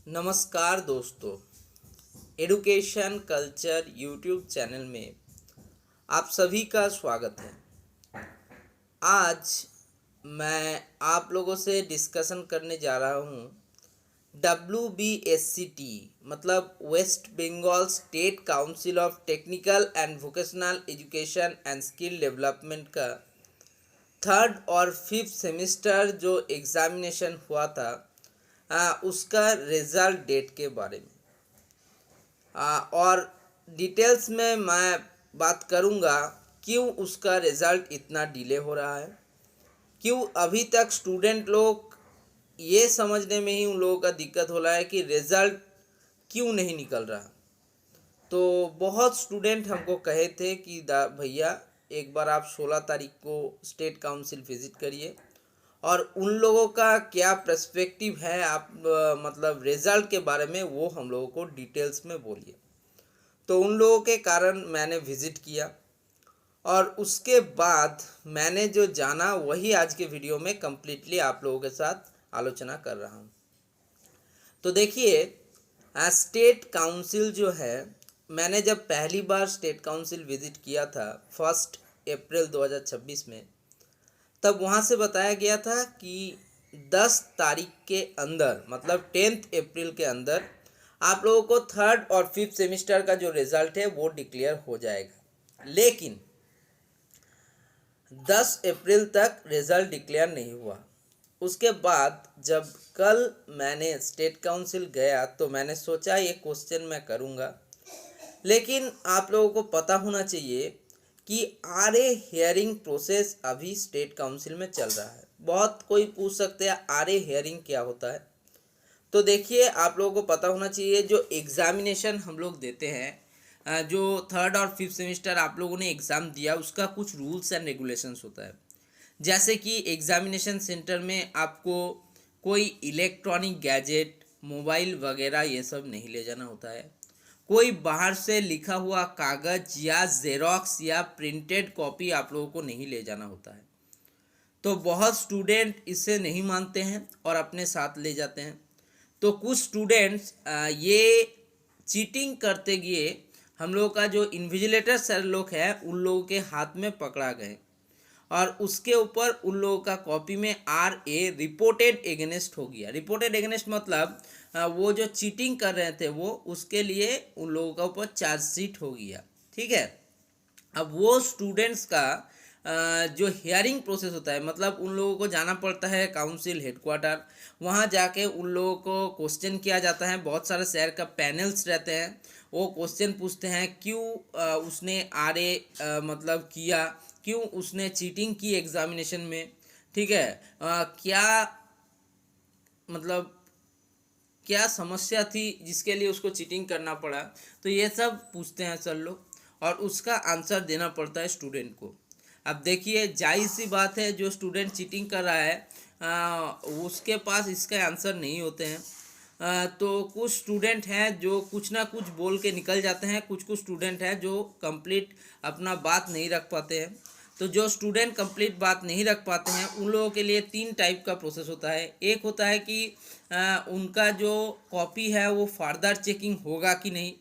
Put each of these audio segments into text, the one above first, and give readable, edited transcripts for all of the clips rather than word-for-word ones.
नमस्कार दोस्तों, education culture YouTube channel में आप सभी का स्वागत है। आज मैं आप लोगों से डिस्कशन करने जा रहा हूँ WBSCT मतलब West Bengal state council of technical and vocational education and skill development का थर्ड और फिफ्थ सेमेस्टर जो एग्ज़ामिनेशन हुआ था उसका रिज़ल्ट डेट के बारे में और डिटेल्स में मैं बात करूंगा क्यों उसका रिज़ल्ट इतना डिले हो रहा है, क्यों अभी तक स्टूडेंट लोग ये समझने में ही उन लोगों का दिक्कत हो रहा है कि रिज़ल्ट क्यों नहीं निकल रहा। तो बहुत स्टूडेंट हमको कहे थे कि भैया एक बार आप 16 तारीख को स्टेट काउंसिल विज़िट करिए और उन लोगों का क्या पर्सपेक्टिव है आप मतलब रिज़ल्ट के बारे में वो हम लोगों को डिटेल्स में बोलिए। तो उन लोगों के कारण मैंने विज़िट किया और उसके बाद मैंने जो जाना वही आज के वीडियो में कम्प्लीटली आप लोगों के साथ आलोचना कर रहा हूँ। तो देखिए, स्टेट काउंसिल जो है, मैंने जब पहली बार स्टेट काउंसिल विज़िट किया था 1 अप्रैल 2026 में, तब वहाँ से बताया गया था कि 10 तारीख के अंदर मतलब 10 अप्रैल के अंदर आप लोगों को थर्ड और फिफ्थ सेमेस्टर का जो रिज़ल्ट है वो डिक्लेयर हो जाएगा। लेकिन 10 अप्रैल तक रिज़ल्ट डिक्लेयर नहीं हुआ। उसके बाद जब कल मैंने स्टेट काउंसिल गया तो मैंने सोचा ये क्वेश्चन मैं करूँगा, लेकिन आप लोगों को पता होना चाहिए कि आरए हियरिंग प्रोसेस अभी स्टेट काउंसिल में चल रहा है। बहुत कोई पूछ सकते हैं आरए हियरिंग क्या होता है। तो देखिए, आप लोगों को पता होना चाहिए जो एग्ज़ामिनेशन हम लोग देते हैं, जो थर्ड और फिफ्थ सेमेस्टर आप लोगों ने एग्ज़ाम दिया उसका कुछ रूल्स एंड रेगुलेशंस होता है। जैसे कि एग्ज़ामिनेशन सेंटर में आपको कोई इलेक्ट्रॉनिक गैजेट, मोबाइल वगैरह ये सब नहीं ले जाना होता है। कोई बाहर से लिखा हुआ कागज़ या जेरोक्स या प्रिंटेड कॉपी आप लोगों को नहीं ले जाना होता है। तो बहुत स्टूडेंट इसे नहीं मानते हैं और अपने साथ ले जाते हैं। तो कुछ स्टूडेंट्स ये चीटिंग करते गए हम लोगों का जो इन्विजिलेटर सर लोग हैं उन लोगों के हाथ में पकड़ा गए और उसके ऊपर उन लोगों का कॉपी में RA रिपोर्टेड एगेंस्ट हो गया। रिपोर्टेड एगेंस्ट मतलब वो जो चीटिंग कर रहे थे वो उसके लिए उन लोगों का ऊपर चार्जशीट हो गया। ठीक है, अब वो स्टूडेंट्स का जो हियरिंग प्रोसेस होता है, मतलब उन लोगों को जाना पड़ता है काउंसिल हेडक्वार्टर, वहाँ जाके उन लोगों को क्वेश्चन किया जाता है। बहुत सारे शहर का पैनल्स रहते हैं, वो क्वेश्चन पूछते हैं क्यों उसने RA मतलब किया, क्यों उसने चीटिंग की एग्जामिनेशन में। ठीक है, क्या मतलब क्या समस्या थी जिसके लिए उसको चीटिंग करना पड़ा, तो ये सब पूछते हैं सर लोग और उसका आंसर देना पड़ता है स्टूडेंट को। अब देखिए, जाहिर सी बात है जो स्टूडेंट चीटिंग कर रहा है उसके पास इसका आंसर नहीं होते हैं। तो कुछ स्टूडेंट हैं जो कुछ ना कुछ बोल के निकल जाते हैं, कुछ कुछ स्टूडेंट हैं जो कंप्लीट अपना बात नहीं रख पाते हैं। तो जो स्टूडेंट कंप्लीट बात नहीं रख पाते हैं उन लोगों के लिए 3 टाइप का प्रोसेस होता है। एक होता है कि उनका जो कॉपी है वो फर्दर चेकिंग होगा कि नहीं।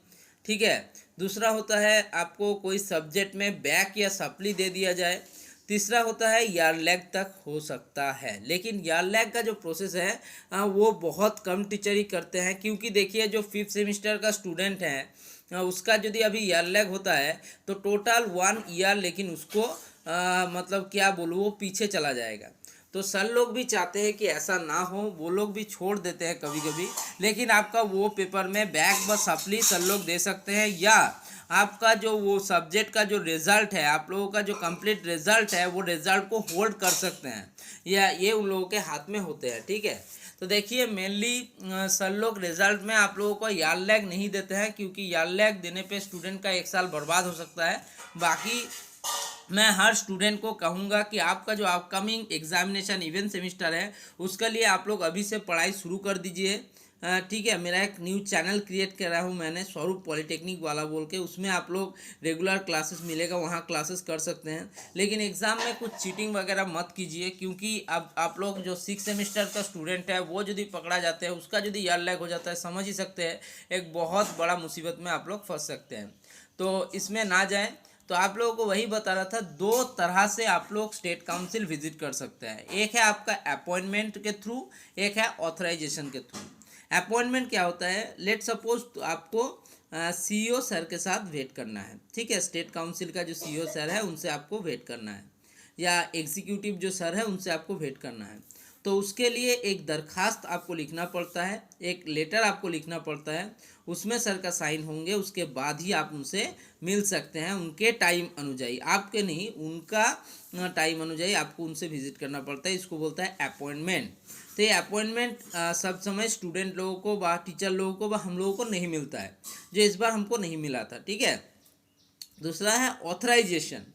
ठीक है, दूसरा होता है आपको कोई सब्जेक्ट में बैक या सप्ली दे दिया जाए। तीसरा होता है ईयर लैग तक हो सकता है, लेकिन ईयर लैग का जो प्रोसेस है वो बहुत कम टीचर ही करते हैं, क्योंकि देखिए जो फिफ्थ सेमेस्टर का स्टूडेंट है उसका यदि अभी ईयर लैग होता है तो टोटल 1 ईयर, लेकिन उसको मतलब क्या बोलूँ वो पीछे चला जाएगा। तो सर लोग भी चाहते हैं कि ऐसा ना हो, वो लोग भी छोड़ देते हैं कभी कभी, लेकिन आपका वो पेपर में बैक व सप्ली सर लोग दे सकते हैं, या आपका जो वो सब्जेक्ट का जो रिज़ल्ट है, आप लोगों का जो कंप्लीट रिज़ल्ट है वो रिज़ल्ट को होल्ड कर सकते हैं, या ये उन लोगों के हाथ में होते हैं। ठीक है, तो देखिए मेनली सर लोग रिज़ल्ट में आप लोगों को ईयर लैग नहीं देते हैं, क्योंकि ईयर लैग देने पे स्टूडेंट का 1 साल बर्बाद हो सकता है। बाकी मैं हर स्टूडेंट को कहूँगा कि आपका जो अपकमिंग एग्जामिनेशन इवेंट सेमिस्टर है उसके लिए आप लोग अभी से पढ़ाई शुरू कर दीजिए। ठीक है, मेरा एक न्यू चैनल क्रिएट करा हूँ मैंने, स्वरूप पॉलिटेक्निक वाला बोल के, उसमें आप लोग रेगुलर क्लासेस मिलेगा, वहाँ क्लासेस कर सकते हैं। लेकिन एग्ज़ाम में कुछ चीटिंग वगैरह मत कीजिए, क्योंकि अब आप लोग जो 6 सेमेस्टर का स्टूडेंट है वो यदि पकड़ा जाते हैं, उसका यदि ईयर लैग हो जाता है, समझ ही सकते हैं एक बहुत बड़ा मुसीबत में आप लोग फंस सकते हैं। तो इसमें ना जाएं। तो आप लोगों को वही बता रहा था, दो तरह से आप लोग स्टेट काउंसिल विजिट कर सकते हैं। एक है आपका अपॉइंटमेंट के थ्रू, एक है ऑथराइजेशन के थ्रू। अपॉइंटमेंट क्या होता है, लेट सपोज तो आपको सीईओ सर के साथ भेंट करना है, ठीक है, स्टेट काउंसिल का जो सीईओ सर है उनसे आपको भेंट करना है, या एग्जीक्यूटिव जो सर है उनसे आपको भेंट करना है। तो उसके लिए एक दरखास्त आपको लिखना पड़ता है, एक लेटर आपको लिखना पड़ता है, उसमें सर का साइन होंगे, उसके बाद ही आप उनसे मिल सकते हैं। उनके टाइम अनुଯାयी, आपके नहीं, उनका टाइम अनुଯାयी आपको उनसे विजिट करना पड़ता है। इसको बोलता है अपॉइंटमेंट। तो ये अपॉइंटमेंट सब समय स्टूडेंट लोगों को व टीचर लोगों को व हम लोगों को नहीं मिलता है, जो इस बार हमको नहीं मिला था, ठीक है। दूसरा है ऑथराइजेशन,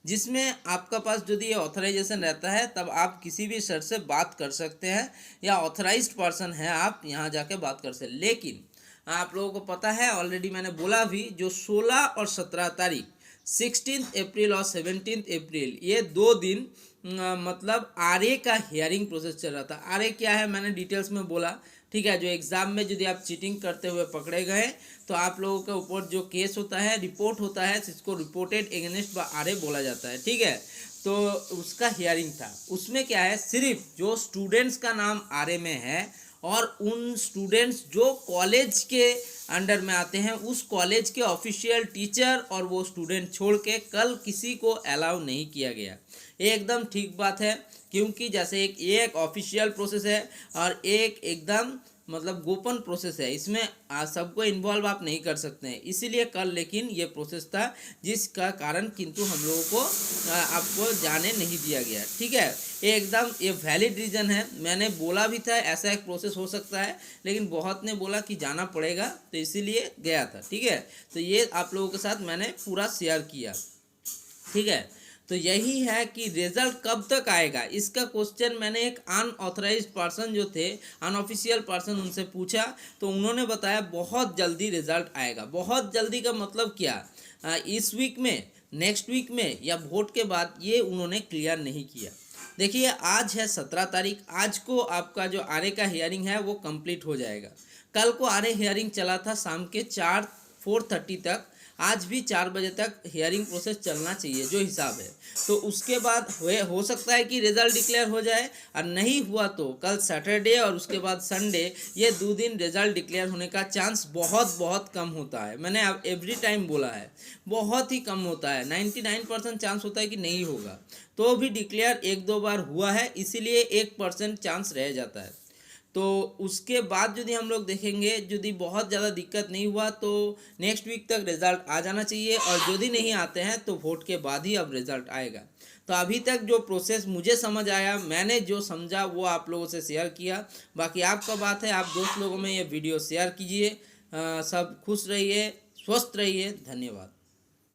जिसमें आपका पास यदि ये ऑथराइजेशन रहता है तब आप किसी भी सर से बात कर सकते हैं, या ऑथराइज्ड पर्सन है आप यहाँ जाके बात कर सकते हैं। लेकिन आप लोगों को पता है, ऑलरेडी मैंने बोला भी, जो 16 और 17 तारीख, 16 अप्रैल और 17 अप्रैल, ये 2 दिन मतलब आरए का हियरिंग प्रोसेस चल रहा था। आरए क्या है मैंने डिटेल्स में बोला, ठीक है। जो एग्ज़ाम में यदि आप चीटिंग करते हुए पकड़े गए तो आप लोगों के ऊपर जो केस होता है, रिपोर्ट होता है, जिसको रिपोर्टेड एगेंस्ट बाय आरए बोला जाता है, ठीक है। तो उसका हियरिंग था। उसमें क्या है, सिर्फ जो स्टूडेंट्स का नाम आरए में है और उन स्टूडेंट्स जो कॉलेज के अंडर में आते हैं, उस कॉलेज के ऑफिशियल टीचर और वो स्टूडेंट छोड़ के कल किसी को अलाउ नहीं किया गया। ये एकदम ठीक बात है, क्योंकि जैसे एक ऑफिशियल प्रोसेस है और एक एकदम मतलब गोपन प्रोसेस है, इसमें सबको इन्वॉल्व आप नहीं कर सकते हैं। इसीलिए कल लेकिन ये प्रोसेस था, जिसका कारण किंतु हम लोगों को आपको जाने नहीं दिया गया, ठीक है। ये एकदम ये वैलिड रीज़न है। मैंने बोला भी था ऐसा एक प्रोसेस हो सकता है, लेकिन बहुत ने बोला कि जाना पड़ेगा, तो इसीलिए गया था, ठीक है। तो ये आप लोगों के साथ मैंने पूरा शेयर किया, ठीक है। तो यही है कि रिजल्ट कब तक आएगा, इसका क्वेश्चन मैंने एक अनऑथराइज्ड पर्सन जो थे, अनऑफिशियल पर्सन, उनसे पूछा तो उन्होंने बताया बहुत जल्दी रिजल्ट आएगा। बहुत जल्दी का मतलब क्या, इस वीक में, नेक्स्ट वीक में, या वोट के बाद, ये उन्होंने क्लियर नहीं किया। देखिए आज है 17 तारीख, आज को आपका जो आरए का हियरिंग है वो कंप्लीट हो जाएगा। कल को आरए हियरिंग चला था शाम के 4:30 तक, आज भी 4 बजे तक हियरिंग प्रोसेस चलना चाहिए जो हिसाब है। तो उसके बाद हो सकता है कि रिजल्ट डिक्लेयर हो जाए, और नहीं हुआ तो कल सैटरडे और उसके बाद संडे, ये 2 दिन रिजल्ट डिक्लेयर होने का चांस बहुत बहुत कम होता है। मैंने अब एवरी टाइम बोला है, बहुत ही कम होता है, 99% चांस होता है कि नहीं होगा। तो भी डिक्लेयर 1-2 बार हुआ है, इसीलिए 1% चांस रह जाता है। तो उसके बाद यदि हम लोग देखेंगे, यदि बहुत ज़्यादा दिक्कत नहीं हुआ तो नेक्स्ट वीक तक रिज़ल्ट आ जाना चाहिए, और यदि नहीं आते हैं तो वोट के बाद ही अब रिज़ल्ट आएगा। तो अभी तक जो प्रोसेस मुझे समझ आया, मैंने जो समझा वो आप लोगों से शेयर किया। बाकी आपका बात है, आप दोस्त लोगों में ये वीडियो शेयर कीजिए। सब खुश रहिए, स्वस्थ रहिए। धन्यवाद।